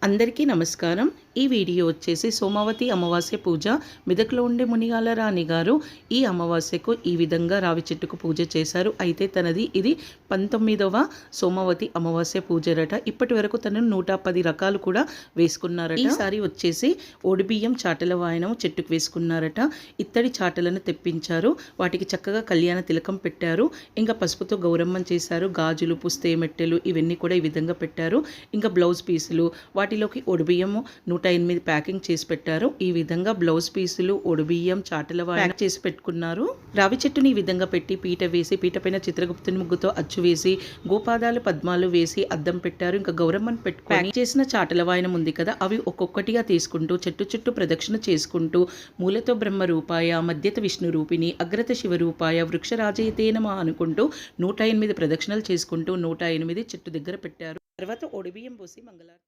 అందరికీ నమస్కారం. ఈ వీడియో వచ్చేసి సోమావతి అమావాస్య పూజ. మెదక్లో ఉండే మునిగాల రాణి గారు ఈ అమావాస్యకు ఈ విధంగా రావి చెట్టుకు పూజ చేశారు. అయితే తనది ఇది 19వ సోమావతి అమావాస్య పూజరట. ఇప్పటి వరకు తను 110 రకాలు కూడా వేసుకున్నారట. ఈసారి వచ్చేసి ఒడిబియ్యం చాటల వాయనం చెట్టుకు వేసుకున్నారట. ఇత్తడి చాటలను తెప్పించారు. వాటికి చక్కగా కళ్యాణ తిలకం పెట్టారు. ఇంకా పసుపుతో గౌరమ్మం చేశారు. గాజులు, పుస్తే మెట్టెలు ఇవన్నీ కూడా ఈ విధంగా పెట్టారు. ఇంకా బ్లౌజ్ పీసులు, వాటిలోకి ఒడిబియ్యము 108 ప్యాకింగ్ చేసి పెట్టారు. ఈ విధంగా బ్లౌజ్ పీసులు, ఒడిబియ్యం, చాటల ప్యాక్ చేసి పెట్టుకున్నారు. రావి చెట్టుని ఈ విధంగా పెట్టి పీట వేసి, పీట పైన చిత్రగుప్తుని ముగ్గుతో అచ్చు వేసి, గోపాదాలు పద్మాలు వేసి అద్దం పెట్టారు. ఇంకా గౌరమ్మను పెట్టుకొని చేసిన చాటల వాయనం ఉంది కదా, అవి ఒక్కొక్కటిగా తీసుకుంటూ చెట్టు చుట్టూ ప్రదక్షిణ చేసుకుంటూ మూలతో బ్రహ్మ రూపాయ, మధ్యత విష్ణు రూపిణి, అగ్రత శివ రూపాయ, వృక్షరాజయతే నమః అనుకుంటూ 108 ప్రదక్షిణలు చేసుకుంటూ 108 చెట్టు దగ్గర పెట్టారు. తర్వాత ఒడిబియ్యం పోసి మంగళారతి